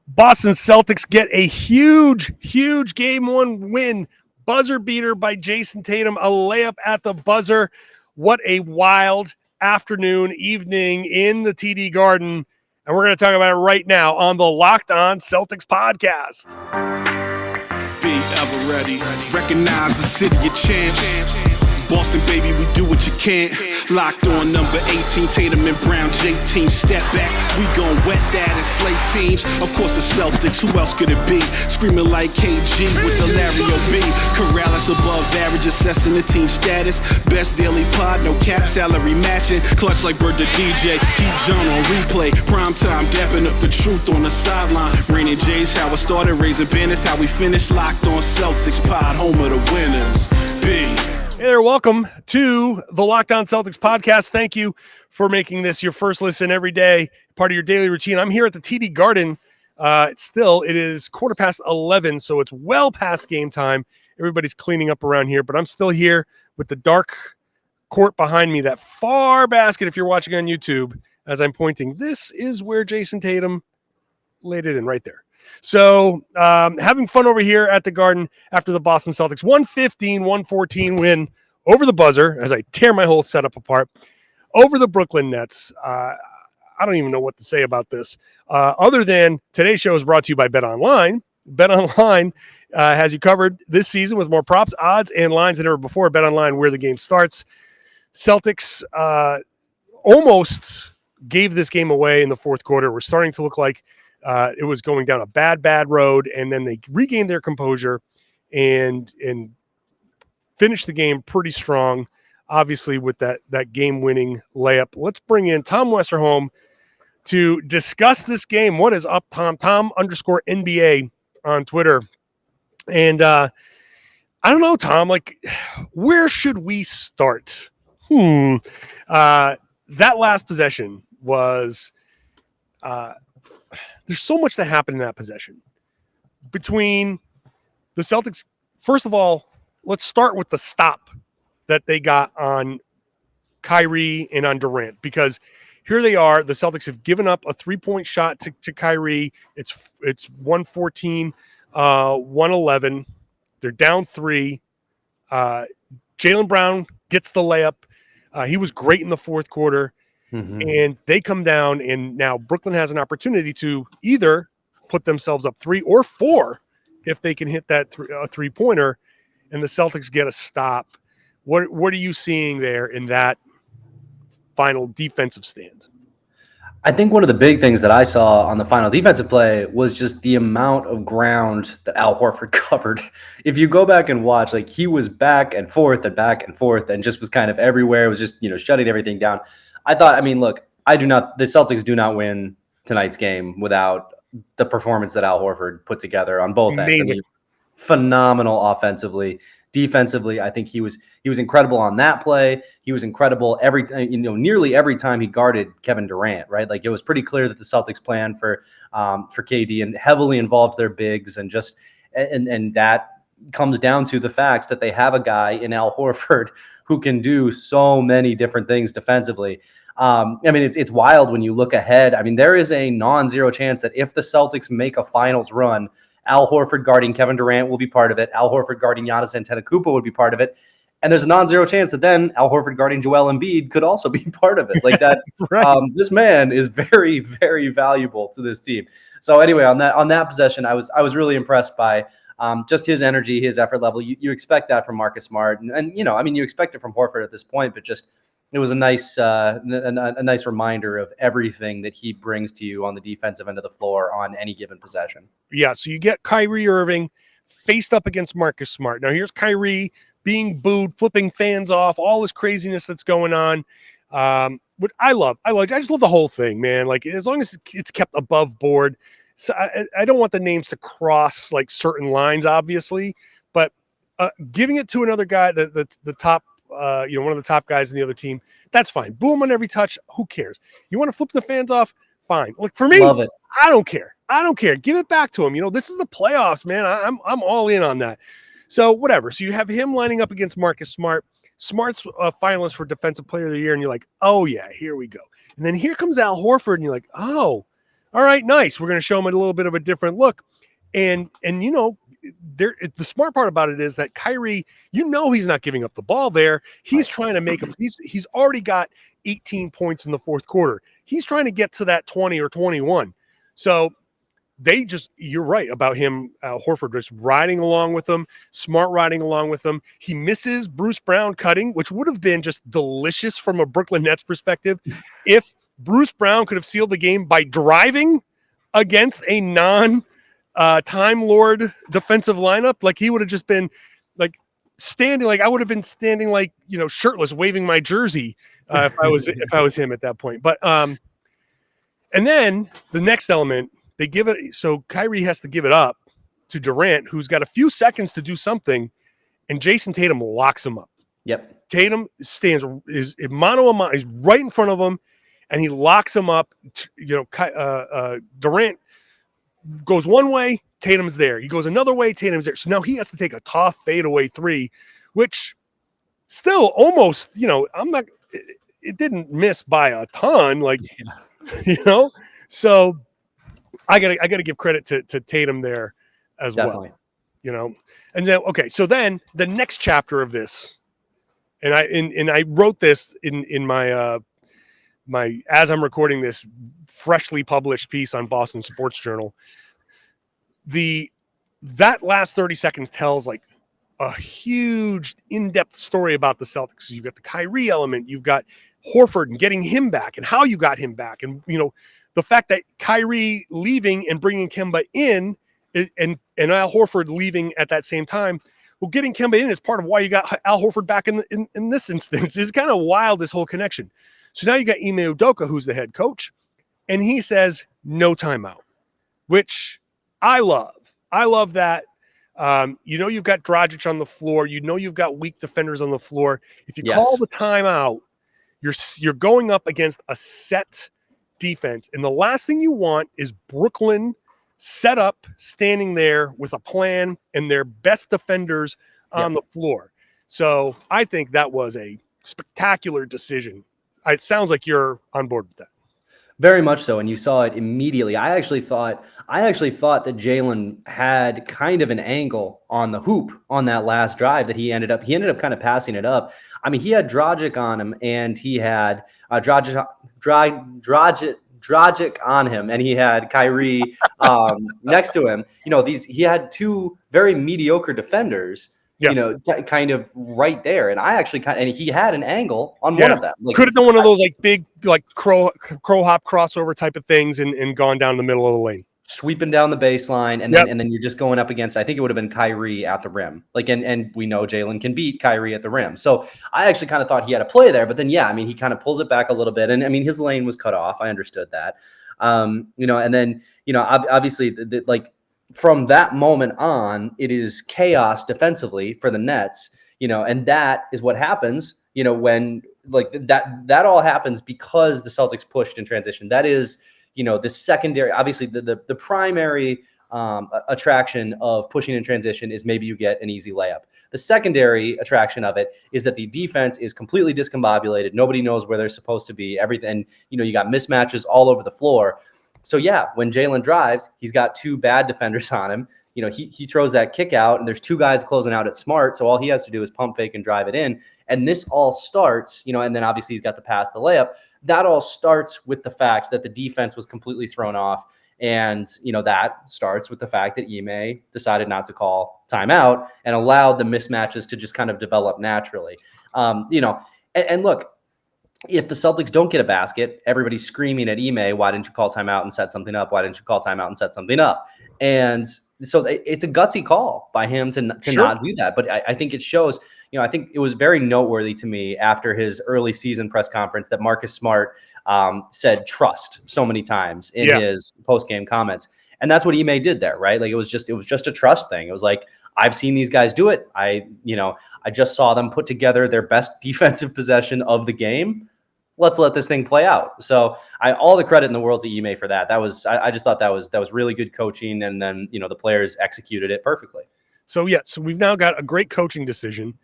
Boston Celtics get a huge game one win. Buzzer beater by Jayson Tatum, a layup at the buzzer. What a wild evening in the TD Garden. And we're going to talk about it right now on the Locked On Celtics podcast. Be ever ready. Recognize the city of champs. Boston, baby, we do what you can't. Locked on number 18, Tatum and Brown, J-team, step back. We gon' wet that and slay teams. Of course, the Celtics, who else could it be? Screaming like KG with the Larry O.B. Karalis above average, assessing the team status. Best daily pod, no cap, salary matching. Clutch like Bird the DJ, keep John on replay. Prime time, dapping up the truth on the sideline. Raining J's, how it started, raising banners, how we finished. Locked on Celtics pod, home of the winners. B. Hey there, welcome to the Locked On Celtics podcast. Thank you for making this your first listen every day, part of your daily routine. I'm here at the TD Garden. It is 11:15, so it's well past game time. Everybody's cleaning up around here, but I'm still here with the dark court behind me, that far basket if you're watching on YouTube. As I'm pointing, this is where Jayson Tatum laid it in right there. So having fun over here at the Garden after the Boston Celtics 115-114 win over the buzzer as I tear my whole setup apart over the Brooklyn Nets. I don't even know what to say about this other than today's show is brought to you by BetOnline. BetOnline has you covered this season with more props, odds, and lines than ever before. BetOnline, where the game starts. Celtics almost gave this game away in the fourth quarter. We're starting to look like it was going down a bad road, and then they regained their composure and finished the game pretty strong, obviously, with that game-winning layup. Let's bring in Tom Westerholm to discuss this game. What is up, Tom? Tom_NBA on Twitter. And I don't know, Tom, like, where should we start? That last possession was there's so much that happened in that possession between the Celtics. First of all, let's start with the stop that they got on Kyrie and on Durant, because here they are. The Celtics have given up a 3-point shot to Kyrie. It's 114, 111. They're down 3. Jaylen Brown gets the layup. He was great in the fourth quarter. Mm-hmm. And they come down, and now Brooklyn has an opportunity to either put themselves up 3 or 4 if they can hit that three-pointer, and the Celtics get a stop. What are you seeing there in that final defensive stand? I think one of the big things that I saw on the final defensive play was just the amount of ground that Al Horford covered. If you go back and watch, like, he was back and forth and just was kind of everywhere. It was just, shutting everything down. I thought, look, the Celtics do not win tonight's game without the performance that Al Horford put together on both ends. Phenomenal offensively. Defensively, I think he was incredible on that play. He was incredible nearly every time he guarded Kevin Durant, right? Like, it was pretty clear that the Celtics planned for KD and heavily involved their bigs, and that comes down to the fact that they have a guy in Al Horford who can do so many different things defensively. It's wild when you look ahead. There is a non-zero chance that if the Celtics make a finals run, Al Horford guarding Kevin Durant will be part of it. Al Horford guarding Giannis Antetokounmpo would be part of it. And there's a non-zero chance that then Al Horford guarding Joel Embiid could also be part of it. Like that, right. This man is very, very valuable to this team. So anyway, on that possession, I was really impressed by just his energy, his effort level. You expect that from Marcus Smart, and you expect it from Horford at this point. But just it was a nice reminder of everything that he brings to you on the defensive end of the floor on any given possession. Yeah. So you get Kyrie Irving faced up against Marcus Smart. Now here's Kyrie being booed, flipping fans off, all this craziness that's going on. What I just love the whole thing, man. Like, as long as it's kept above board. So I don't want the names to cross like certain lines, obviously, but giving it to another guy, the top, one of the top guys in the other team, that's fine. Boom on every touch. Who cares? You want to flip the fans off? Fine. Like, for me, love it. I don't care. Give it back to him. This is the playoffs, man. I'm all in on that. So whatever. So you have him lining up against Marcus Smart. Smart's a finalist for Defensive Player of the Year, and you're like, oh yeah, here we go. And then here comes Al Horford, and you're like, oh, all right, nice. We're going to show him a little bit of a different look. And the smart part about it is that Kyrie, he's not giving up the ball there. He's trying to make he's already got 18 points in the fourth quarter. He's trying to get to that 20 or 21. So you're right about him, Horford just riding along with him, Smart riding along with him. He misses Bruce Brown cutting, which would have been just delicious from a Brooklyn Nets perspective. If Bruce Brown could have sealed the game by driving against a Time Lord defensive lineup, like he would have just been like standing, like I would have been standing like shirtless, waving my jersey if I was him at that point. But and then the next element, they give it, so Kyrie has to give it up to Durant, who's got a few seconds to do something, and Jayson Tatum locks him up. Yep. Tatum is mano a mano, he's right in front of him, and he locks him up. Durant goes one way, Tatum's there. He goes another way, Tatum's there. So now he has to take a tough fadeaway three, which still almost, it didn't miss by a ton, So I gotta give credit to Tatum there as Definitely. well. And then so then the next chapter of this, and I wrote this in my my as I'm recording this freshly published piece on Boston Sports Journal. That last 30 seconds tells like a huge in-depth story about the Celtics. You've got the Kyrie element, you've got Horford and getting him back and how you got him back. And, the fact that Kyrie leaving and bringing Kemba in and Al Horford leaving at that same time, well, getting Kemba in is part of why you got Al Horford back in this instance. It's kind of wild, this whole connection. So now you got Ime Udoka, who's the head coach, and he says no timeout, which I love. I love that. You've got Dragic on the floor. You've got weak defenders on the floor. If you call the timeout, you're going up against a set defense. And the last thing you want is Brooklyn set up, standing there with a plan and their best defenders on the floor. So I think that was a spectacular decision. It sounds like you're on board with that. Very much so, and you saw it immediately. I actually thought that Jaylen had kind of an angle on the hoop on that last drive that he ended up kind of passing it up. I mean, he had Dragic on him, and he had Dragic on him, and he had Kyrie next to him. He had two very mediocre defenders. Kind of right there. And I actually and he had an angle on one of them. Could have done one of those big crow hop crossover type of things and gone down the middle of the lane. Sweeping down the baseline, and then you're just going up against, I think it would have been Kyrie at the rim. And we know Jaylen can beat Kyrie at the rim. So I actually kind of thought he had a play there, but then he kind of pulls it back a little bit. And his lane was cut off. I understood that. And then obviously from that moment on, it is chaos defensively for the Nets, and that is what happens, when that all happens because the Celtics pushed in transition. That is, the secondary, obviously the primary attraction of pushing in transition is maybe you get an easy layup. The secondary attraction of it is that the defense is completely discombobulated. Nobody knows where they're supposed to be. Everything, you got mismatches all over the floor. So when Jaylen drives, he's got two bad defenders on him. He throws that kick out, and there's two guys closing out at Smart. So all he has to do is pump fake and drive it in. And this all starts, and then obviously he's got the pass, the layup. That all starts with the fact that the defense was completely thrown off. And, that starts with the fact that Ime decided not to call timeout and allowed the mismatches to just kind of develop naturally. And look, if the Celtics don't get a basket, everybody's screaming at Ime, why didn't you call timeout and set something up? Why didn't you call timeout and set something up? And so it's a gutsy call by him to not do that. But I think it shows, I think it was very noteworthy to me after his early season press conference that Marcus Smart said trust so many times in his post-game comments. And that's what Ime did there, right? It was just a trust thing. It was like, I've seen these guys do it. I just saw them put together their best defensive possession of the game. Let's let this thing play out. So all the credit in the world to Ime for that. I just thought that was really good coaching. And then, the players executed it perfectly. So we've now got a great coaching decision.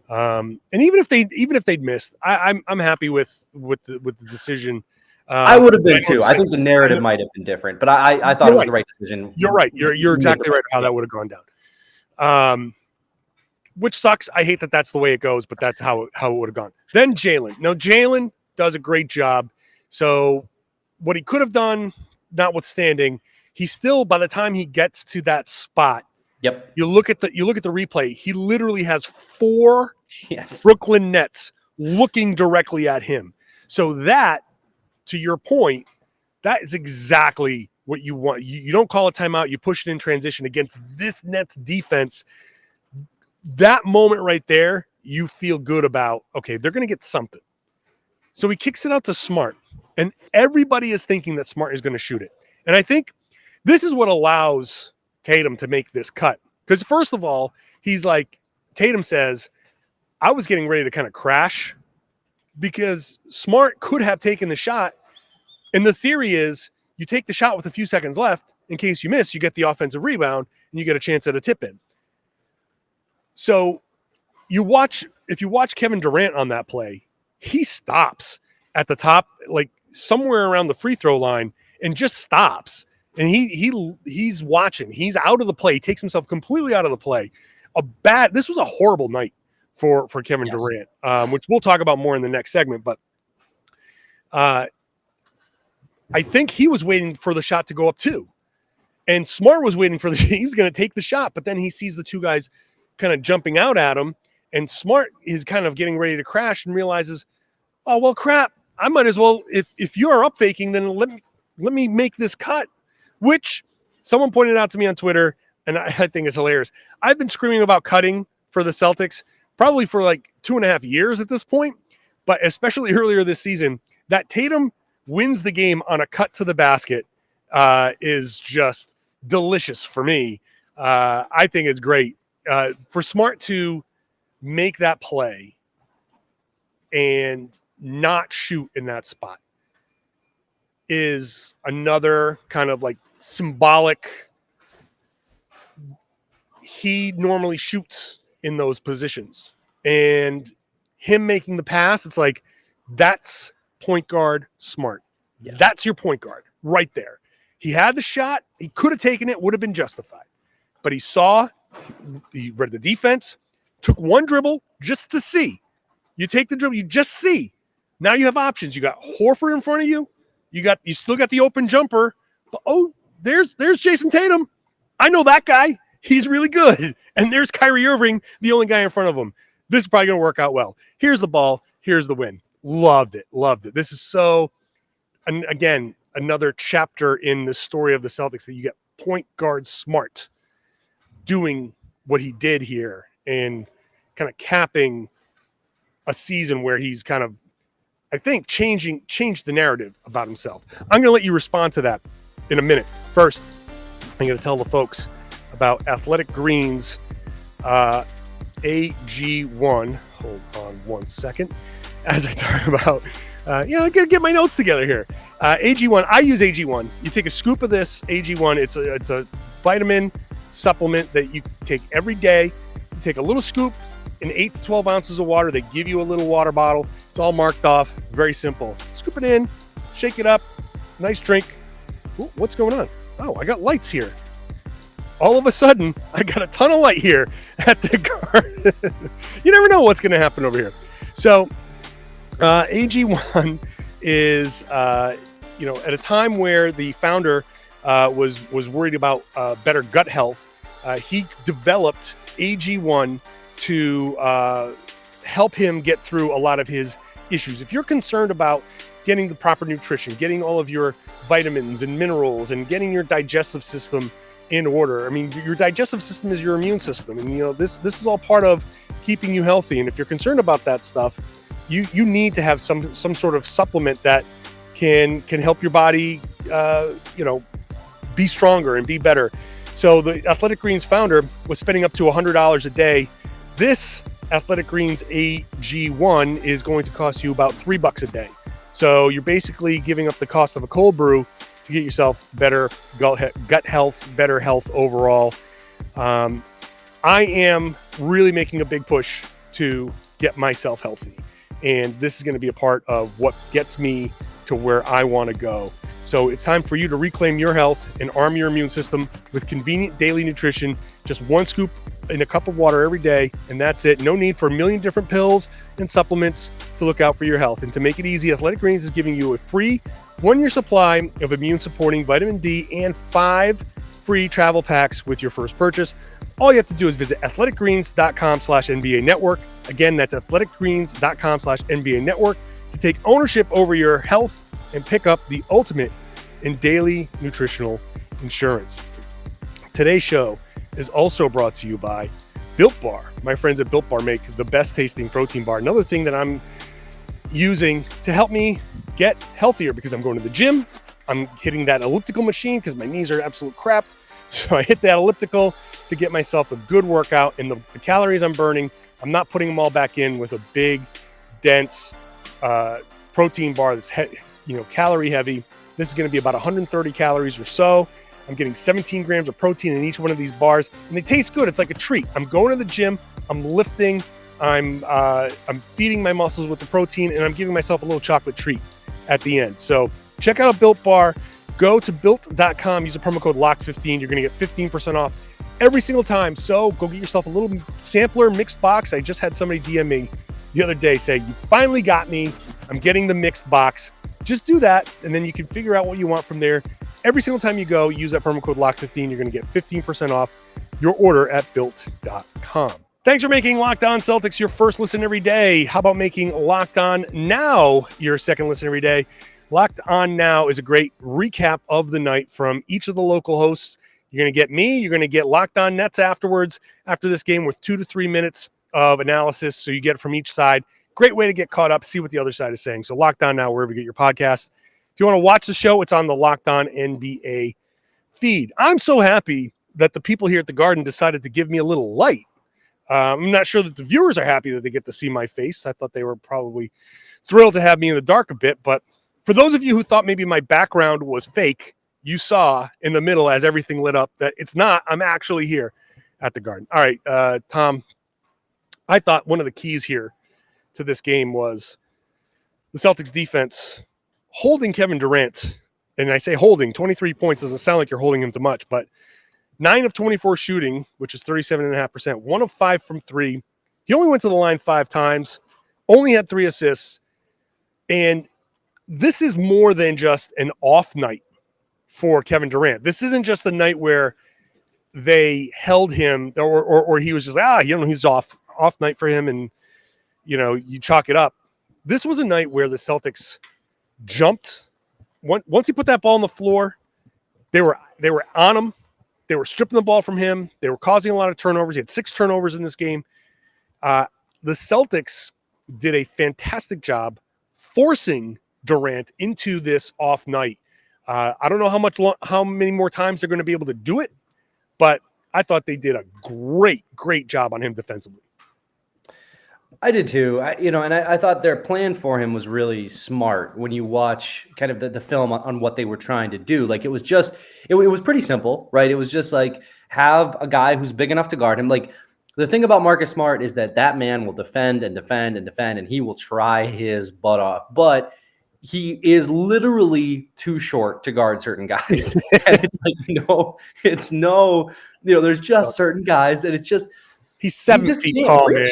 And even if they'd missed, I'm happy with the decision. I would have been too. I think the I narrative know- might have been different, but I thought You're it was right. the right decision. You're right. You're exactly right how that would have gone down. Which sucks. I hate that that's the way it goes, but that's how it would have gone. Then Jaylen. No, Jaylen does a great job. So what he could have done, notwithstanding, he still, by the time he gets to that spot, Yep. you look at the replay, he literally has 4 Yes. Brooklyn Nets looking directly at him. So that, to your point, that is exactly what you want. You don't call a timeout. You push it in transition against this Nets defense. That moment right there, you feel good about, okay, they're going to get something. So he kicks it out to Smart, and everybody is thinking that Smart is going to shoot it. And I think this is what allows Tatum to make this cut. Because first of all, he's like, Tatum says, I was getting ready to kind of crash because Smart could have taken the shot. And the theory is you take the shot with a few seconds left. In case you miss, you get the offensive rebound and you get a chance at a tip in. So if you watch Kevin Durant on that play, he stops at the top, like somewhere around the free throw line, and just stops. And he's watching. He's out of the play. He takes himself completely out of the play. This was a horrible night for Kevin Durant, which we'll talk about more in the next segment. But I think he was waiting for the shot to go up too. And Smart was waiting for he was going to take the shot, but then he sees the two guys kind of jumping out at him, and Smart is kind of getting ready to crash and realizes, oh, well, crap, I might as well, if you are up faking, then let me make this cut, which someone pointed out to me on Twitter, and I think it's hilarious. I've been screaming about cutting for the Celtics probably for like 2.5 years at this point, but especially earlier this season, that Tatum wins the game on a cut to the basket is just delicious for me. I think it's great. For Smart to make that play and not shoot in that spot is another kind of like symbolic. He normally shoots in those positions, and him making the pass, it's like, that's point guard Smart. Yeah. That's your point guard right there. He had the shot. He could have taken it, would have been justified. But he read the defense, took one dribble just to see. You take the dribble, you just see. Now you have options. You got Horford in front of you. You still got the open jumper. But there's Jayson Tatum. I know that guy. He's really good. And there's Kyrie Irving, the only guy in front of him. This is probably going to work out well. Here's the ball. Here's the win. Loved it. This is so, and again, another chapter in the story of the Celtics that you get point guard Smart doing what he did here and kind of capping a season where he's kind of, I think, changed the narrative about himself. I'm going to let you respond to that in a minute. First, I'm going to tell the folks about Athletic Greens AG1. Hold on one second as I talk about, I got to get my notes together here. AG1, I use AG1. You take a scoop of this AG1. It's a vitamin supplement that you take every day. You take a little scoop in 8 to 12 ounces of water. They give you a little water bottle. It's all marked off. Very simple. Scoop it in, shake it up. Nice drink. Ooh, what's going on? Oh, I got lights here. All of a sudden, I got a ton of light here at the garden. You never know what's going to happen over here. So, AG1 is, at a time where the founder was worried about better gut health, he developed AG1 to help him get through a lot of his issues. If you're concerned about getting the proper nutrition, getting all of your vitamins and minerals, and getting your digestive system in order. I mean, your digestive system is your immune system, and this is all part of keeping you healthy. And if you're concerned about that stuff, you need to have some sort of supplement that can help your body, be stronger and be better. So the Athletic Greens founder was spending up to $100 a day. This Athletic Greens AG1 is going to cost you about $3 a day. So you're basically giving up the cost of a cold brew to get yourself better gut health, better health overall. I am really making a big push to get myself healthy. And this is going to be a part of what gets me to where I want to go. So it's time for you to reclaim your health and arm your immune system with convenient daily nutrition. Just one scoop in a cup of water every day, and that's it. No need for a million different pills and supplements to look out for your health. And to make it easy, Athletic Greens is giving you a free 1-year supply of immune-supporting vitamin D and 5 free travel packs with your first purchase. All you have to do is visit athleticgreens.com/NBA network. Again, that's athleticgreens.com/NBA network to take ownership over your health and pick up the ultimate in daily nutritional insurance. Today's show is also brought to you by Built Bar. My friends at Built Bar make the best tasting protein bar. Another thing that I'm using to help me get healthier because I'm going to the gym. I'm hitting that elliptical machine because my knees are absolute crap. So I hit that elliptical to get myself a good workout, and the calories I'm burning, I'm not putting them all back in with a big, dense protein bar that's calorie heavy. This is going to be about 130 calories or so. I'm getting 17 grams of protein in each one of these bars, and they taste good. It's like a treat. I'm going to the gym, I'm lifting, I'm feeding my muscles with the protein, and I'm giving myself a little chocolate treat at the end. So check out a Built Bar. Go to built.com, use the promo code LOCK15. You're going to get 15% off every single time. So go get yourself a little sampler mixed box. I just had somebody DM me the other day say, you finally got me. I'm getting the mixed box. Just do that, and then you can figure out what you want from there. Every single time you go, use that promo code LOCK15. You're going to get 15% off your order at built.com. Thanks for making Locked On Celtics your first listen every day. How about making Locked On Now your second listen every day? Locked On Now is a great recap of the night from each of the local hosts. You're going to get me. You're going to get Locked On Nets afterwards, after this game, with 2 to 3 minutes of analysis. So you get it from each side. Great way to get caught up, see what the other side is saying. So Locked On Now, wherever you get your podcast. If you want to watch the show, it's on the Locked On NBA feed. I'm so happy that the people here at the Garden decided to give me a little light. I'm not sure that the viewers are happy that they get to see my face. I thought they were probably thrilled to have me in the dark a bit, but for those of you who thought maybe my background was fake, you saw in the middle as everything lit up that it's not. I'm actually here at the Garden. All right, Tom, I thought one of the keys here to this game was the Celtics defense holding Kevin Durant. And I say holding, 23 points doesn't sound like you're holding him to much, but 9 of 24 shooting, which is 37.5%, 1 of 5 from 3. He only went to the line 5 times, only had 3 assists, and this is more than just an off night for Kevin Durant. This isn't just a night where they held him or he was just he's off night for him and you chalk it up. This was a night where the Celtics jumped. Once he put that ball on the floor, they were on him. They were stripping the ball from him. They were causing a lot of turnovers. He had 6 turnovers in this game. The Celtics did a fantastic job forcing Durant into this off night. I don't know how many more times they're going to be able to do it, but I thought they did a great job on him defensively. I did too. I thought their plan for him was really smart when you watch kind of the film on what they were trying to do. Like it was pretty simple, right? It was just like have a guy who's big enough to guard him. Like the thing about Marcus Smart is that man will defend and defend and defend, and he will try his butt off, but he is literally too short to guard certain guys. And it's like, there's just certain guys that it's just, he's 7 feet tall, man.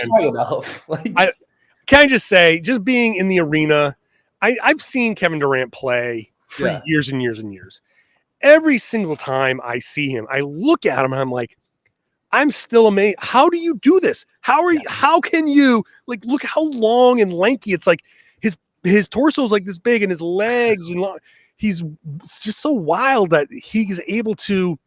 Can I just say, just being in the arena, I've seen Kevin Durant play for years and years and years. Every single time I see him, I look at him and I'm like, I'm still amazed. How do you do this? How can you, like, look how long and lanky it's like. His torso is like this big and his legs and he's just so wild that he's able to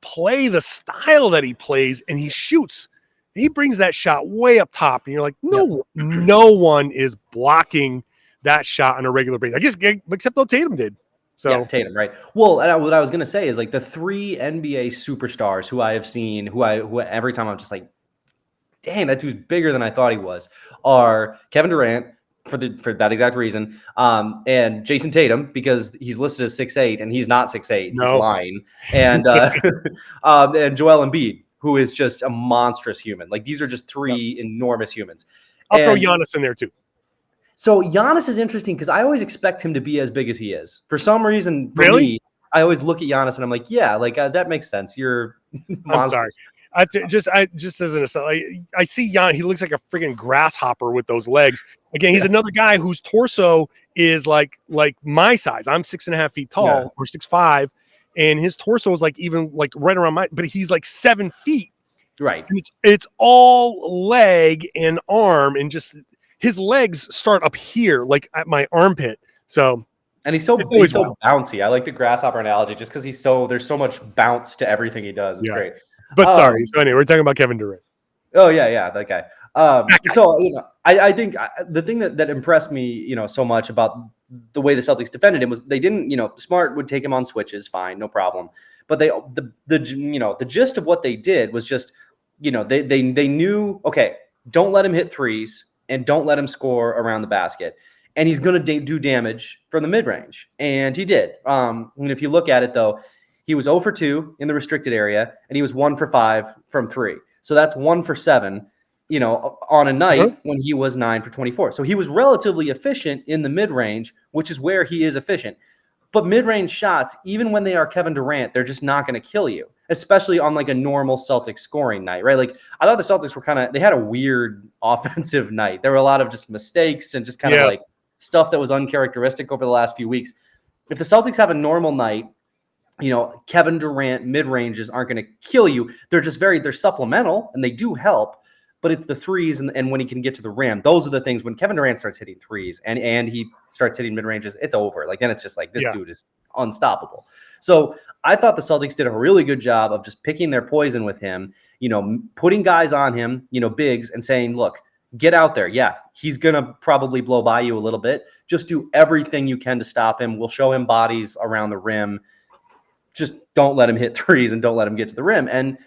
play the style that he plays, and he shoots. He brings that shot way up top, and you're like, no one is blocking that shot on a regular basis. I guess except though Tatum did. So yeah, Tatum, right? Well, what I was gonna say is like the 3 NBA superstars who I have seen, who every time I'm just like, dang, that dude's bigger than I thought he was, are Kevin Durant, for that exact reason, and Jayson Tatum, because he's listed as 6'8", and he's not 6'8", he's lying, and and Joel Embiid, who is just a monstrous human. Like these are just 3 enormous humans. I'll throw Giannis in there too. So Giannis is interesting because I always expect him to be as big as he is. For some reason, for Really? me, I always look at Giannis and I'm like, yeah, like that makes sense. You're I'm sorry. monstrous. Just as an aside, I see Jan. He looks like a freaking grasshopper with those legs. Again, he's another guy whose torso is like my size. I'm 6.5 feet tall or 6'5", and his torso is like even like right around my. But he's like 7 feet. Right. And it's all leg and arm, and just his legs start up here, like at my armpit. So. And he's so bouncy. I like the grasshopper analogy just because there's so much bounce to everything he does. It's great. But sorry. So anyway, we're talking about Kevin Durant. Oh yeah, that guy. So I think the thing that impressed me, so much about the way the Celtics defended him was they didn't, Smart would take him on switches, fine, no problem. But the gist of what they did was just, they knew, okay, don't let him hit threes and don't let him score around the basket. And he's going to do damage from the mid-range. And he did. And if you look at it, though, he was 0 for 2 in the restricted area, and he was 1 for 5 from 3. So that's 1 for 7, on a night when he was 9 for 24. So he was relatively efficient in the mid-range, which is where he is efficient. But mid-range shots, even when they are Kevin Durant, they're just not going to kill you, especially on like a normal Celtics scoring night, right? Like I thought the Celtics were they had a weird offensive night. There were a lot of just mistakes and just kind of like stuff that was uncharacteristic over the last few weeks. If the Celtics have a normal night, Kevin Durant mid-ranges aren't going to kill you. They're just they're supplemental and they do help, but it's the threes and when he can get to the rim. Those are the things when Kevin Durant starts hitting threes and he starts hitting mid-ranges, it's over. Like then it's just like this dude is unstoppable. So I thought the Celtics did a really good job of just picking their poison with him, putting guys on him, bigs, and saying, look, get out there. Yeah, he's going to probably blow by you a little bit. Just do everything you can to stop him. We'll show him bodies around the rim. Just don't let him hit threes and don't let him get to the rim. And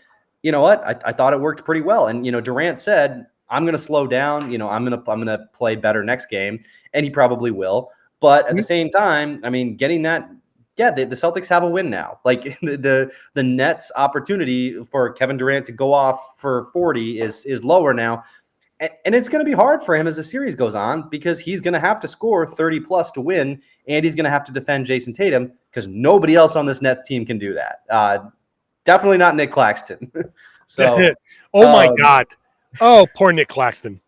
you know what? I thought it worked pretty well. And, Durant said, I'm going to slow down. I'm going to play better next game. And he probably will. But at the same time, I mean, getting that, the Celtics have a win now. Like the Nets' opportunity for Kevin Durant to go off for 40 is lower now. And it's going to be hard for him as the series goes on because he's going to have to score 30 plus to win, and he's going to have to defend Jayson Tatum because nobody else on this Nets team can do that. Definitely not Nick Claxton. So, my God. Oh, poor Nick Claxton.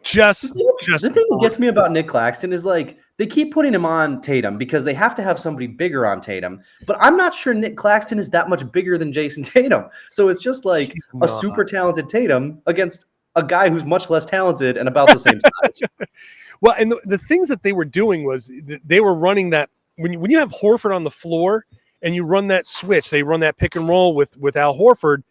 The thing that gets me about Nick Claxton is like they keep putting him on Tatum because they have to have somebody bigger on Tatum. But I'm not sure Nick Claxton is that much bigger than Jayson Tatum. So it's just like a super talented Tatum against a guy who's much less talented and about the same size. Well, and the things that they were doing was they were running that when you have Horford on the floor and you run that switch, they run that pick and roll with Al Horford.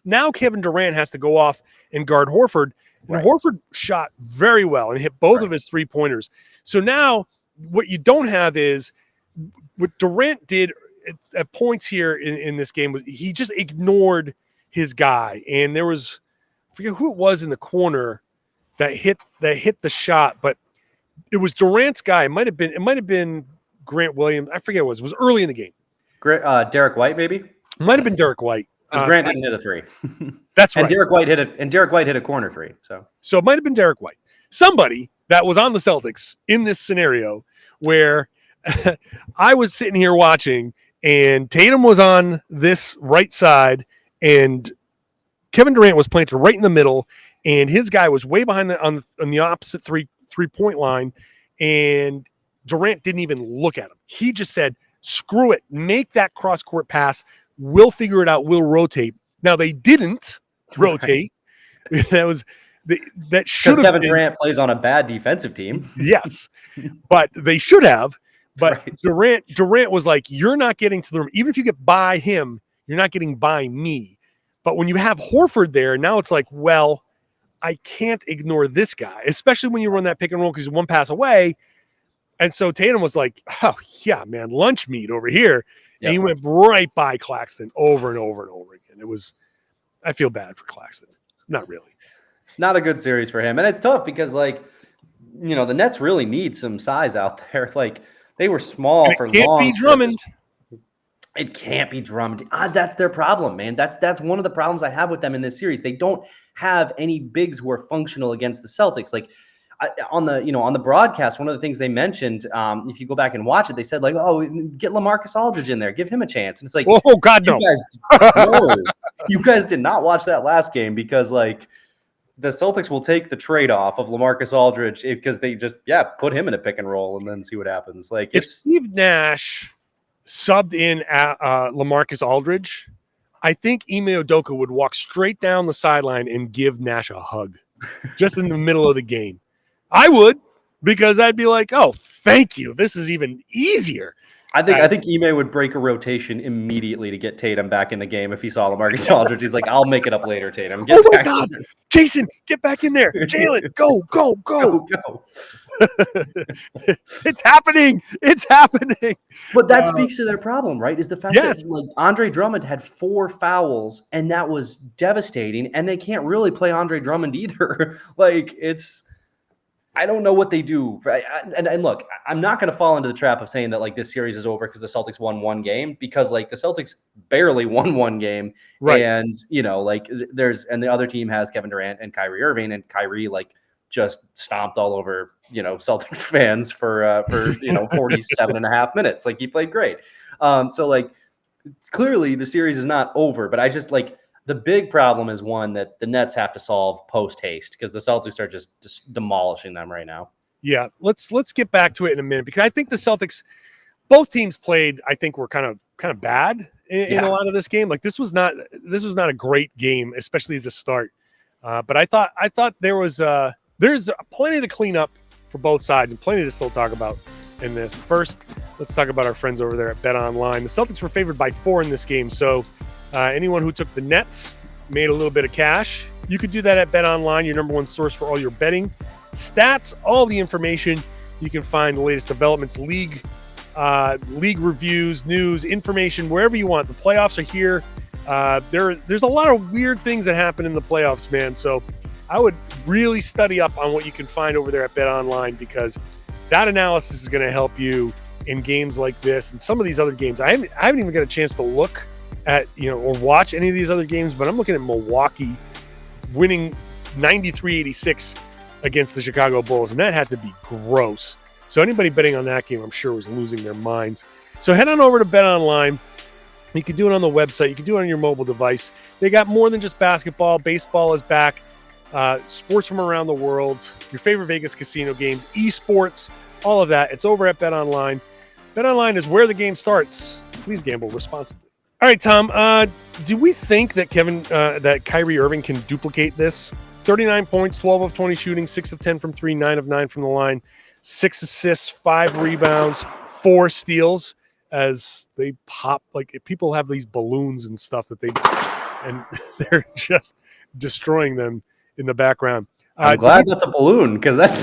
Now Kevin Durant has to go off and guard Horford. And Horford shot very well and hit both of his 3-pointers. So now what you don't have is what Durant did at points here in this game was he just ignored his guy. And there was, I forget who it was in the corner that hit the shot, but it was Durant's guy. It might have been Grant Williams. I forget what it was early in the game. Derek White, maybe? It might have been Derek White. Because Grant didn't hit a 3. That's right. And Derek White hit a corner 3. So it might have been Derek White. Somebody that was on the Celtics in this scenario where I was sitting here watching and Tatum was on this right side and Kevin Durant was planted right in the middle and his guy was way behind on the opposite three-point line, and Durant didn't even look at him. He just said, screw it, make that cross-court pass. We'll figure it out. We'll rotate. Now they didn't rotate. That should have Kevin Durant plays on a bad defensive team. Yes, but they should have. But right. Durant was like, you're not getting to the rim. Even if you get by him, you're not getting by me. But when you have Horford there, now it's like, well, I can't ignore this guy, especially when you run that pick and roll because he's one pass away. And so Tatum was like, oh, yeah, man, lunch meat over here. And he went right by Claxton over and over and over again. I feel bad for Claxton. Not really. Not a good series for him. And it's tough because, the Nets really need some size out there. Like, they were small for long. It can't be Drummond. It can't be Drummond. That's their problem, man. That's one of the problems I have with them in this series. They don't have any bigs who are functional against the Celtics. Like, on the broadcast, one of the things they mentioned, if you go back and watch it, they said like, "Oh, get LaMarcus Aldridge in there, give him a chance." And it's like, oh God, no, you guys did not watch that last game because like the Celtics will take the trade off of LaMarcus Aldridge because they just put him in a pick and roll and then see what happens. Like if Steve Nash subbed in LaMarcus Aldridge, I think Ime Udoka would walk straight down the sideline and give Nash a hug just in the middle of the game. I would, because I'd be like, oh, thank you. This is even easier. I think Ime would break a rotation immediately to get Tatum back in the game if he saw LaMarcus Aldridge. He's like, I'll make it up later, Tatum. Oh my God. Jayson, get back in there. Jaylen, go. Go. It's happening. It's happening. But that speaks to their problem, right? Is the fact that like Andre Drummond had 4 fouls, and that was devastating. And they can't really play Andre Drummond either. Like I don't know what they do. And look, I'm not going to fall into the trap of saying that like this series is over because the Celtics won 1 game, because like the Celtics barely won 1 game. Right. And, like and the other team has Kevin Durant and Kyrie Irving, and Kyrie like just stomped all over, Celtics fans for 47 and a half minutes. Like he played great. So like clearly the series is not over, but I just like, the big problem is one that the Nets have to solve post haste because the Celtics are just demolishing them right now. Yeah, let's get back to it in a minute, because I think the Celtics, both teams played, I think were kind of bad in a lot of this game. Like this was not a great game, especially to start. But I thought there's plenty to clean up for both sides and plenty to still talk about in this. First, let's talk about our friends over there at BetOnline. The Celtics were favored by 4 in this game, so anyone who took the Nets made a little bit of cash. You could do that at BetOnline, your number one source for all your betting stats, all the information. You can find the latest developments, league reviews, news, information, wherever you want. The playoffs are here. There's a lot of weird things that happen in the playoffs, man. So I would really study up on what you can find over there at BetOnline, because that analysis is going to help you in games like this and some of these other games. I haven't even got a chance to look at, or watch any of these other games, but I'm looking at Milwaukee winning 93-86 against the Chicago Bulls, and that had to be gross. So anybody betting on that game, I'm sure, was losing their minds. So head on over to BetOnline. You can do it on the website. You can do it on your mobile device. They got more than just basketball. Baseball is back. Sports from around the world, your favorite Vegas casino games, esports, all of that. It's over at BetOnline. BetOnline is where the game starts. Please gamble responsibly. All right, Tom, do we think that that Kyrie Irving can duplicate this? 39 points, 12 of 20 shooting, 6 of 10 from 3, 9 of 9 from the line, 6 assists, 5 rebounds, 4 steals, as they pop, like people have these balloons and stuff and they're just destroying them in the background. I'm glad that's a balloon, because that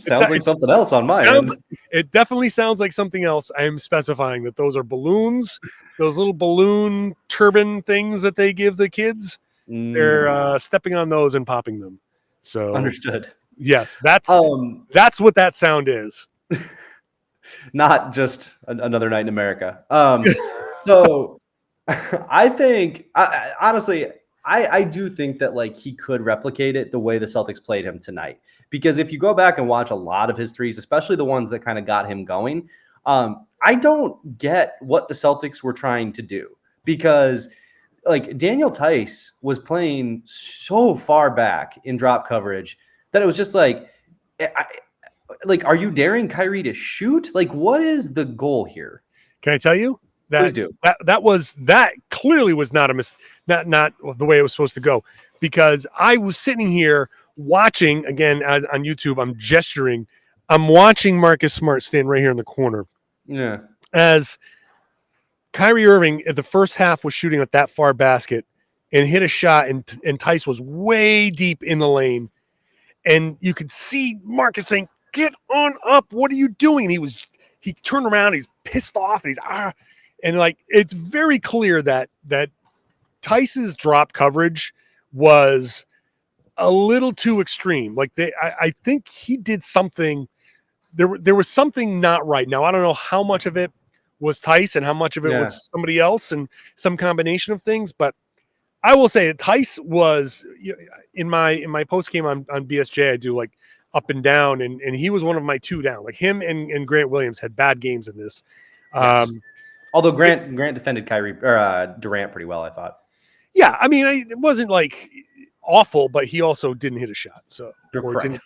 sounds like something else on my end. It definitely sounds like something else. I am specifying that those are balloons, those little balloon turban things that they give the kids. They're stepping on those and popping them. So understood. Yes, that's what that sound is. Not just another night in America. So I think, honestly, I do think that like he could replicate it the way the Celtics played him tonight, because if you go back and watch a lot of his threes, especially the ones that kind of got him going, I don't get what the Celtics were trying to do, because like Daniel Theis was playing so far back in drop coverage that it was just like, are you daring Kyrie to shoot? Like, what is the goal here? Can I tell you? Please do. That clearly was not not the way it was supposed to go, because I was sitting here watching again on YouTube. I'm gesturing. I'm watching Marcus Smart stand right here in the corner. Yeah. As Kyrie Irving at the first half was shooting at that far basket and hit a shot, and Theis was way deep in the lane, and you could see Marcus saying, "Get on up! What are you doing?" And he turned around. He's pissed off, and he's And like, it's very clear that Theis's drop coverage was a little too extreme. Like I think he did something. There was something not right. Now I don't know how much of it was Theis and how much of it was somebody else and some combination of things. But I will say that Theis was in my post game on BSJ. I do like up and down, and he was one of my two down. Like him and Grant Williams had bad games in this. Yes. Although Grant defended Kyrie or Durant pretty well, I thought. Yeah, I mean, it wasn't like awful, but he also didn't hit a shot. So you're correct.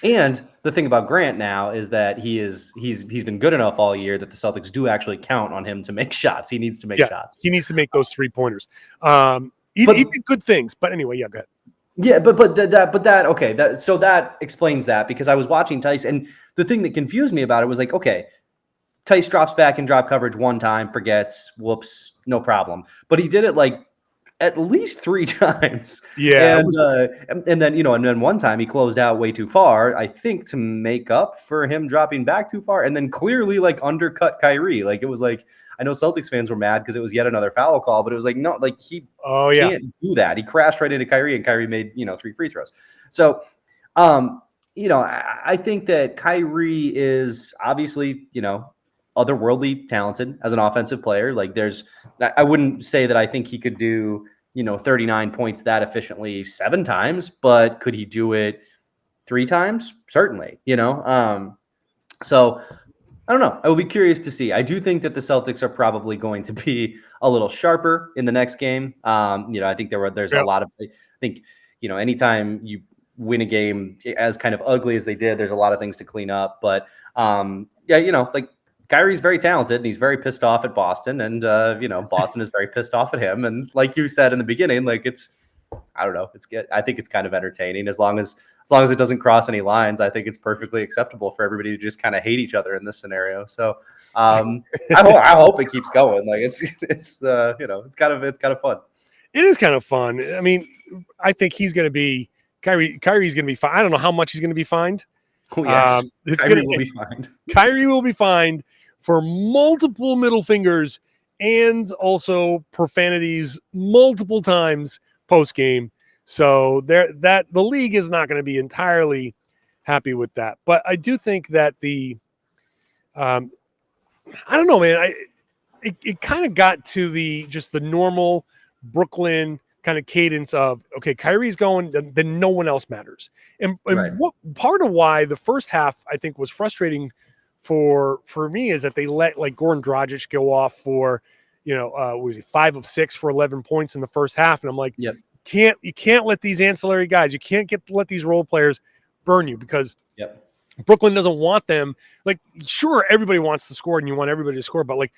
And the thing about Grant now is that he's been good enough all year that the Celtics do actually count on him to make shots. He needs to make shots. He needs to make those 3-pointers. He did good things, but anyway, yeah, go ahead. Yeah, but that okay. So that explains that, because I was watching Theis, and the thing that confused me about it was like, okay, Theis drops back in drop coverage one time, forgets, whoops, no problem. But he did it like at least 3 times. Yeah. And then one time he closed out way too far, I think, to make up for him dropping back too far, and then clearly like undercut Kyrie. Like it was like, I know Celtics fans were mad because it was yet another foul call, but it was like, no, like he can't do that. He crashed right into Kyrie, and Kyrie made 3 free throws. So I think that Kyrie is obviously, otherworldly talented as an offensive player. Like I wouldn't say that I think he could do 39 points that efficiently 7 times, but could he do it 3 times? Certainly, so I don't know. I will be curious to see. I do think that the Celtics are probably going to be a little sharper in the next game. I think there's a lot of, I think, anytime you win a game as kind of ugly as they did, there's a lot of things to clean up, but like Kyrie's very talented, and he's very pissed off at Boston, and Boston is very pissed off at him. And like you said in the beginning, like I don't know, I think it's kind of entertaining as long as it doesn't cross any lines. I think it's perfectly acceptable for everybody to just kind of hate each other in this scenario. So I hope it keeps going. Like it's kind of fun. It is kind of fun. I mean, I think he's going to be Kyrie's going to be fine. I don't know how much he's going to be fined. Oh, yes. Kyrie will be fined. Kyrie will be fined for multiple middle fingers and also profanities multiple times post game. So the league is not going to be entirely happy with that. But I do think that I don't know, man. It kind of got to the normal Brooklyn kind of cadence of, okay, Kyrie's going, then no one else matters. And right. What part of why the first half I think was frustrating for me is that they let like Goran Dragic go off for, was he 5 of 6 for 11 points in the first half, and I'm like, yep. You can't let these ancillary guys, you can't let these role players burn you, because yep. Brooklyn doesn't want them. Like, sure, everybody wants to score and you want everybody to score, but like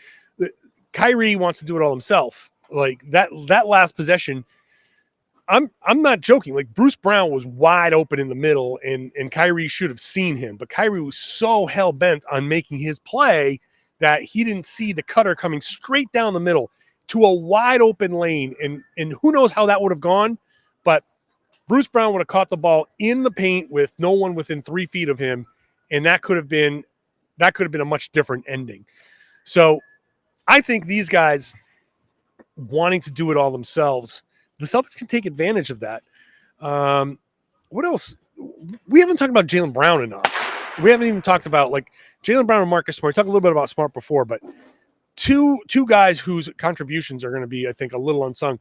Kyrie wants to do it all himself. Like that last possession, I'm not joking. Like Bruce Brown was wide open in the middle, and Kyrie should have seen him, but Kyrie was so hell bent on making his play that he didn't see the cutter coming straight down the middle to a wide open lane, and who knows how that would have gone, but Bruce Brown would have caught the ball in the paint with no one within 3 feet of him, and that could have been a much different ending. So I think these guys wanting to do it all themselves, the Celtics can take advantage of that. What else? We haven't talked about Jaylen Brown enough. We haven't even talked about like Jaylen Brown and Marcus Smart. We talked a little bit about Smart before, but two guys whose contributions are going to be, I think, a little unsung.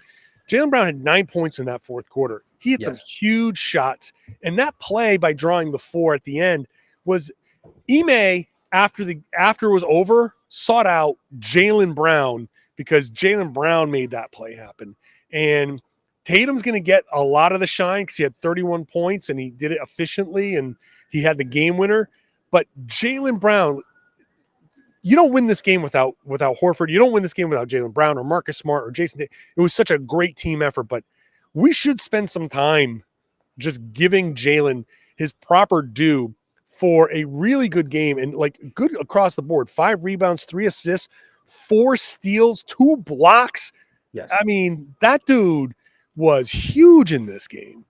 Jaylen Brown had 9 points in that fourth quarter. He hit some huge shots, and that play by drawing the 4 at the end was Ime after it was over sought out Jaylen Brown, because Jaylen Brown made that play happen. And Tatum's going to get a lot of the shine because he had 31 points and he did it efficiently and he had the game winner. But Jaylen Brown, you don't win this game without Horford. You don't win this game without Jaylen Brown or Marcus Smart or Jayson Tatum. It was such a great team effort, but we should spend some time just giving Jaylen his proper due for a really good game, and like good across the board. 5 rebounds, 3 assists, 4 steals, 2 blocks. Yes. I mean, that dude was huge in this game.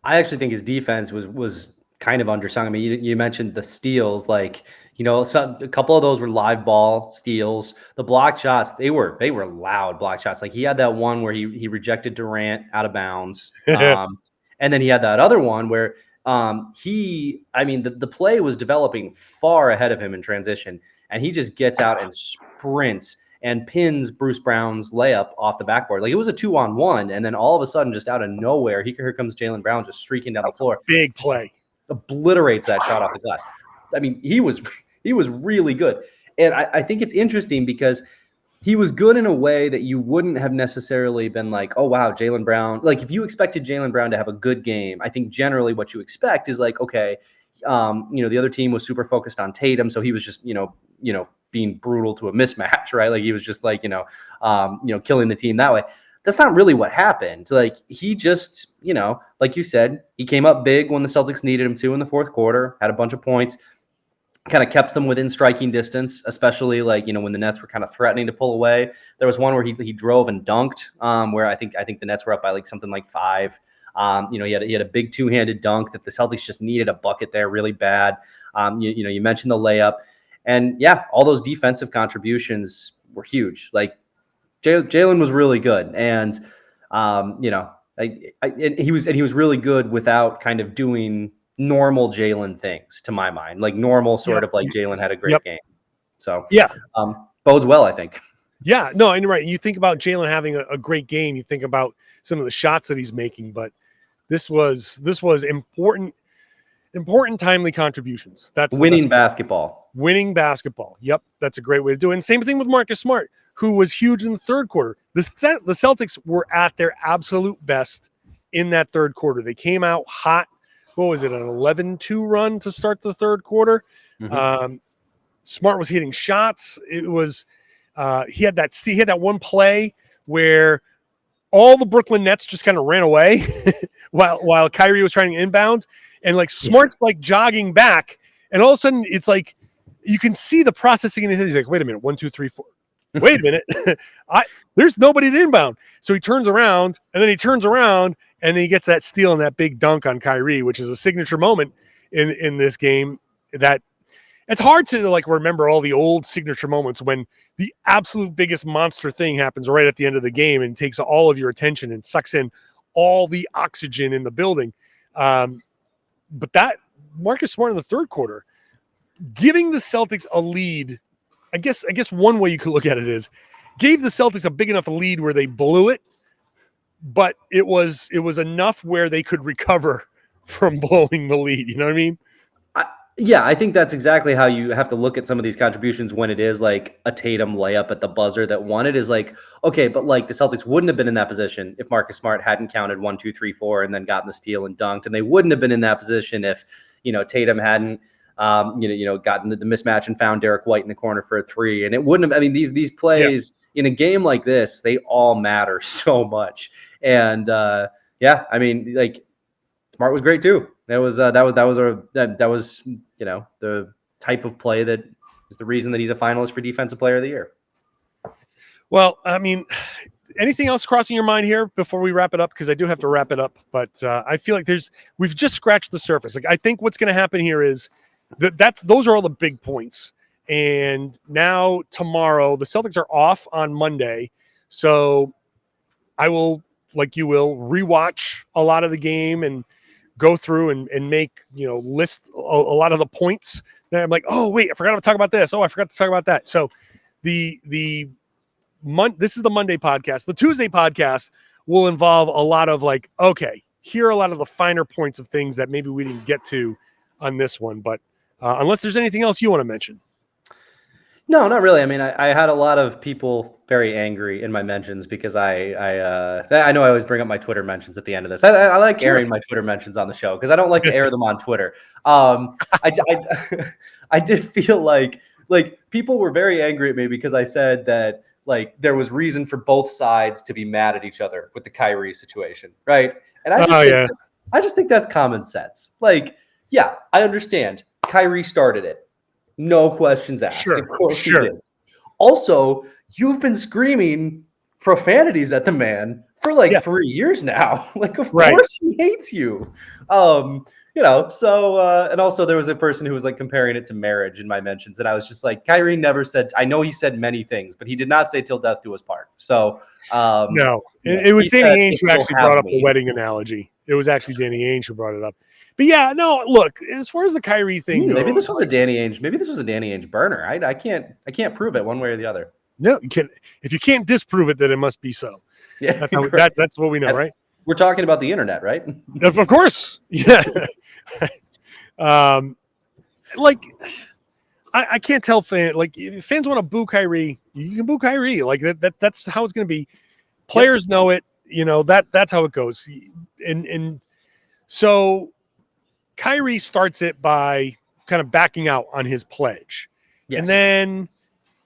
I actually think his defense was kind of undersung. I mean, you mentioned the steals, like, a couple of those were live ball steals. The block shots, they were loud block shots. Like he had that one where he rejected Durant out of bounds. And then he had that other one where the play was developing far ahead of him in transition, and he just gets out and sprints and pins Bruce Brown's layup off the backboard. Like it was a 2-on-1, and then all of a sudden, just out of nowhere, here comes Jaylen Brown just streaking down the floor. Big play. obliterates that shot off the glass. I mean, he was really good. And I think it's interesting because he was good in a way that you wouldn't have necessarily been like, oh, wow, Jaylen Brown. Like, if you expected Jaylen Brown to have a good game, I think generally what you expect is like, okay, the other team was super focused on Tatum. So he was just, being brutal to a mismatch, right? Like he was just like, killing the team that way. That's not really what happened. Like he just, like you said, he came up big when the Celtics needed him to in the fourth quarter, had a bunch of points, kind of kept them within striking distance, especially like, when the Nets were kind of threatening to pull away. There was one where he drove and dunked, where I think the Nets were up by like something like 5. He had a big two-handed dunk that the Celtics just needed a bucket there really bad. You mentioned the layup, and yeah, all those defensive contributions were huge. Like Jaylen was really good, and he was really good without kind of doing normal Jaylen things, to my mind, like normal sort of like Jaylen had a great game. So bodes well, I think. Yeah, no, and right. You think about Jaylen having a great game. You think about some of the shots that he's making, but this was important, timely contributions. That's winning basketball. Winning basketball. Yep, that's a great way to do it. And same thing with Marcus Smart, who was huge in the third quarter. The Celtics were at their absolute best in that third quarter. They came out hot. What was it, an 11-2 run to start the third quarter? Mm-hmm. Smart was hitting shots. It was he had that one play where all the Brooklyn Nets just kind of ran away while Kyrie was trying to inbound, and like Smart's like jogging back, and all of a sudden it's like you can see the processing in his head. He's like, wait a minute, 1, 2, 3, 4. Wait a minute, there's nobody to inbound. So he turns around, and then he gets that steal and that big dunk on Kyrie, which is a signature moment in this game. That it's hard to like remember all the old signature moments when the absolute biggest monster thing happens right at the end of the game and takes all of your attention and sucks in all the oxygen in the building. But that Marcus Smart in the third quarter, giving the Celtics a lead, I guess one way you could look at it is gave the Celtics a big enough lead where they blew it, but it was enough where they could recover from blowing the lead. You know what I mean? Yeah, I think that's exactly how you have to look at some of these contributions when it is like a Tatum layup at the buzzer that won it. Is like, okay, but like the Celtics wouldn't have been in that position if Marcus Smart hadn't counted 1, 2, 3, 4 and then gotten the steal and dunked. And they wouldn't have been in that position if, Tatum hadn't, gotten the mismatch and found Derek White in the corner for a 3. And it wouldn't have, I mean, these plays in a game like this, they all matter so much. And I mean, like Smart was great too. That was the type of play that is the reason that he's a finalist for Defensive Player of the Year. Well, I mean, anything else crossing your mind here before we wrap it up? Because I do have to wrap it up, but I feel like we've just scratched the surface. Like I think what's going to happen here is those are all the big points. And now tomorrow the Celtics are off on Monday, so I will, like you will, rewatch a lot of the game and go through and make, list a lot of the points that I'm like, oh, wait, I forgot to talk about this. Oh, I forgot to talk about that. So this is the Monday podcast. The Tuesday podcast will involve a lot of like, okay, here are a lot of the finer points of things that maybe we didn't get to on this one. But unless there's anything else you want to mention. No, not really. I mean, I had a lot of people very angry in my mentions because I know I always bring up my Twitter mentions at the end of this. I like airing my Twitter mentions on the show because I don't like to air them on Twitter. I did feel like people were very angry at me because I said that like there was reason for both sides to be mad at each other with the Kyrie situation, right? And I just think that's common sense. Like, yeah, I understand. Kyrie started it. No questions asked. Sure, of course he did. Also, you've been screaming profanities at the man for like 3 years now. Like, of course he hates you. So and also there was a person who was like comparing it to marriage in my mentions, and I was just like, Kyrie never said. I know he said many things, but he did not say "till death do us part." So no, it was Danny Ainge who actually brought up the wedding analogy. It was actually Danny Ainge who brought it up. But yeah, no, look, as far as the Kyrie thing goes, maybe this was a Danny Ainge burner. I can't prove it one way or the other. No, you can't. If you can't disprove it, then it must be so. Yeah, that's what we know, right? We're talking about the internet, right? Of course. Yeah. Like I can't tell fans. Like if fans want to boo Kyrie, you can boo Kyrie. Like that's how it's going to be. Players know it. That's how it goes. And so Kyrie starts it by kind of backing out on his pledge, and then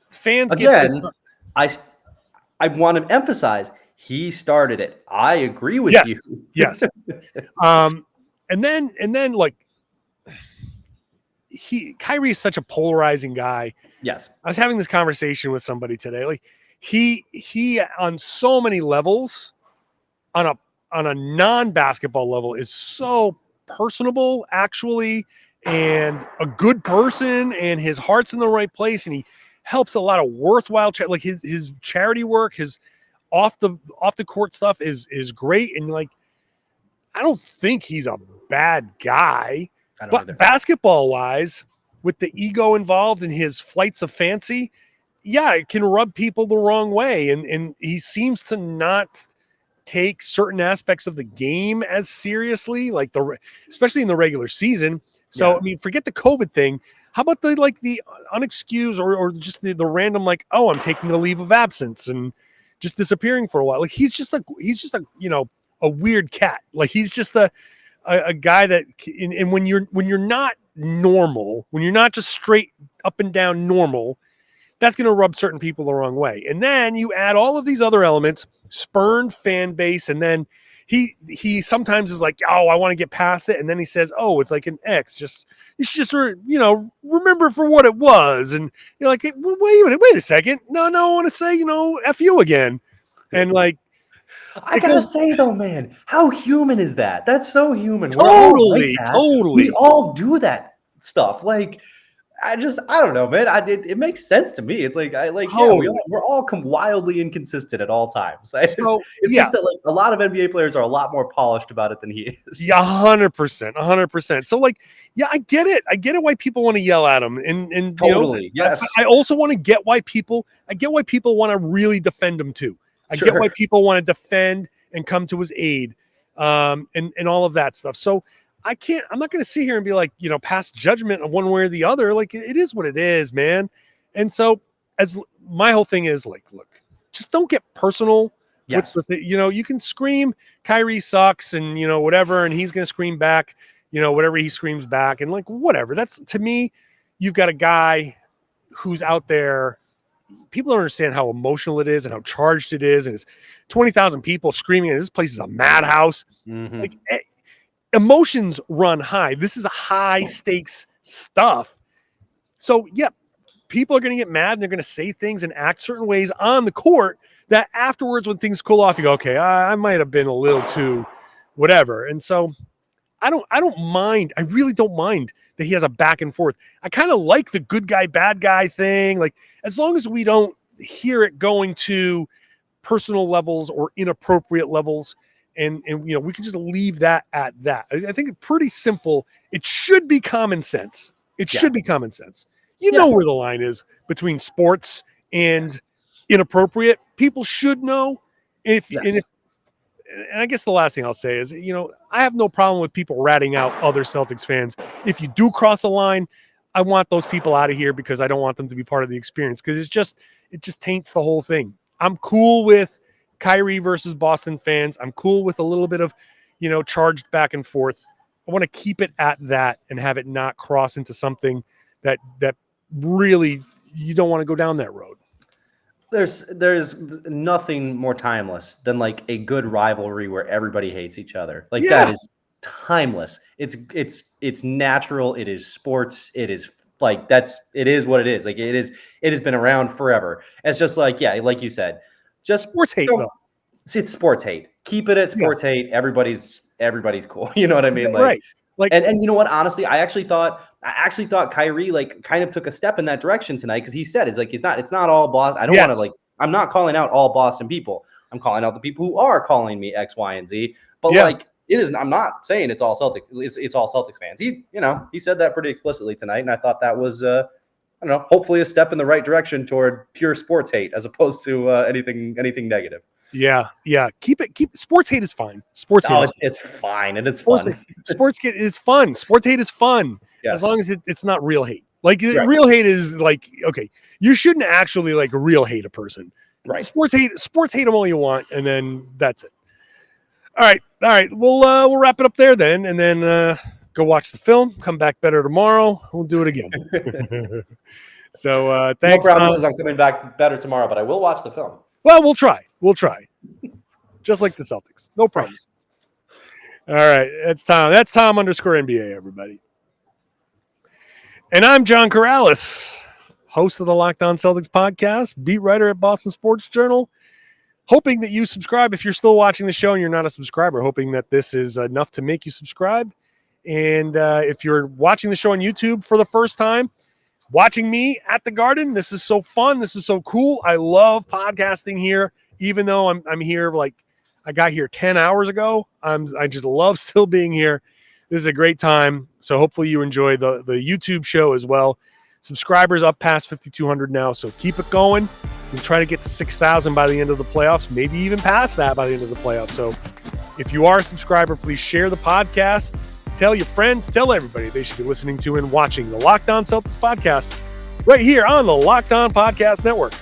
fans get this. I want to emphasize he started it. I agree with you. Yes. And then like Kyrie is such a polarizing guy. Yes. I was having this conversation with somebody today. Like he on so many levels on a non-basketball level is so personable actually, and a good person, and his heart's in the right place, and he helps a lot of worthwhile like his charity work, his off the court stuff is great, and like I don't think he's a bad guy, but basketball wise, with the ego involved in his flights of fancy, it can rub people the wrong way, and he seems to not take certain aspects of the game as seriously, like especially in the regular season. So I mean, forget the COVID thing. How about the unexcused or just the random, like, oh, I'm taking a leave of absence and just disappearing for a while. Like he's just a a weird cat. Like he's just a guy that, and when you're not normal, when you're not just straight up and down normal, that's going to rub certain people the wrong way. And then you add all of these other elements, spurned fan base, and then he sometimes is like, oh, I want to get past it, and then he says, oh, it's like an X. You should just remember for what it was, and you're like, wait a second, no, I want to say F you again, and like. I gotta say though, man, how human is that? That's so human. Totally. We all do that stuff. Like, I don't know, man. It makes sense to me. It's like we're all wildly inconsistent at all times. It's just that like a lot of NBA players are a lot more polished about it than he is. Yeah, 100%. So like, I get it. I get it why people want to yell at him, and totally, yes. I also want to get why people want to really defend him too. I get why people want to defend and come to his aid, and all of that stuff. So I'm not going to sit here and be like, pass judgment on one way or the other. Like it is what it is, man. And so as my whole thing is like, look, just don't get personal. Yes. With you can scream Kyrie sucks and, whatever. And he's going to scream back, whatever he screams back, and like, whatever. That's, to me, you've got a guy who's out there. People don't understand how emotional it is and how charged it is. And it's 20,000 people screaming. And this place is a madhouse. Mm-hmm. Like emotions run high. This is a high stakes stuff. So people are going to get mad and they're going to say things and act certain ways on the court that afterwards, when things cool off, you go, okay, I might have been a little too whatever. And so I don't mind. I really don't mind that he has a back and forth. I kind of like the good guy, bad guy thing. Like, as long as we don't hear it going to personal levels or inappropriate levels, and we can just leave that at that. I think it's pretty simple. It should be common sense. Should be common sense. You know where the line is between sports and inappropriate. People should know. And I guess the last thing I'll say is, I have no problem with people ratting out other Celtics fans. If you do cross a line, I want those people out of here because I don't want them to be part of the experience, because it just taints the whole thing. I'm cool with Kyrie versus Boston fans. I'm cool with a little bit of, charged back and forth. I want to keep it at that and have it not cross into something that really you don't want to go down that road. There's nothing more timeless than like a good rivalry where everybody hates each other. Like that is timeless. It's natural. It is sports. It is like it is what it is. Like it has been around forever. It's just like, like you said, just sports hate though. It's sports hate. Keep it at sports hate. Everybody's cool. You know what I mean? Like, right. Like, and you know what? Honestly, I actually thought Kyrie like kind of took a step in that direction tonight, because he said it's not all Boston. I don't want to I'm not calling out all Boston people. I'm calling out the people who are calling me X, Y, and Z. But like it is. I'm not saying it's all Celtics. It's all Celtics fans. He said that pretty explicitly tonight, and I thought that was I don't know, hopefully a step in the right direction toward pure sports hate as opposed to anything negative. Yeah. Keep sports hate is fine. Sports hate it's fine and it's sports fun. Sports hate is fun. Sports hate is fun. Yes. As long as it's not real hate. Like Right. real hate is like, okay, you shouldn't actually like real hate a person. Right. Sports hate them all you want, and then that's it. All right. We'll wrap it up there then, and then go watch the film. Come back better tomorrow. We'll do it again. So thanks. No promises I'm coming back better tomorrow, but I will watch the film. Well, we'll try. Just like the Celtics. No promises. All right. That's Tom. That's Tom _NBA, everybody. And I'm John Karalis, host of the Locked On Celtics podcast, beat writer at Boston Sports Journal. Hoping that you subscribe. If you're still watching the show and you're not a subscriber, hoping that this is enough to make you subscribe. And if you're watching the show on YouTube for the first time, watching me at the Garden, this is so fun. This is so cool. I love podcasting here, even though I'm here like I got here 10 hours ago. I just love still being here. This is a great time. So hopefully you enjoy the YouTube show as well. Subscribers up past 5,200 now, so keep it going. We'll try to get to 6,000 by the end of the playoffs, maybe even past that by the end of the playoffs. So if you are a subscriber, please share the podcast. Tell your friends, tell everybody they should be listening to and watching the Locked On Celtics podcast right here on the Locked On Podcast Network.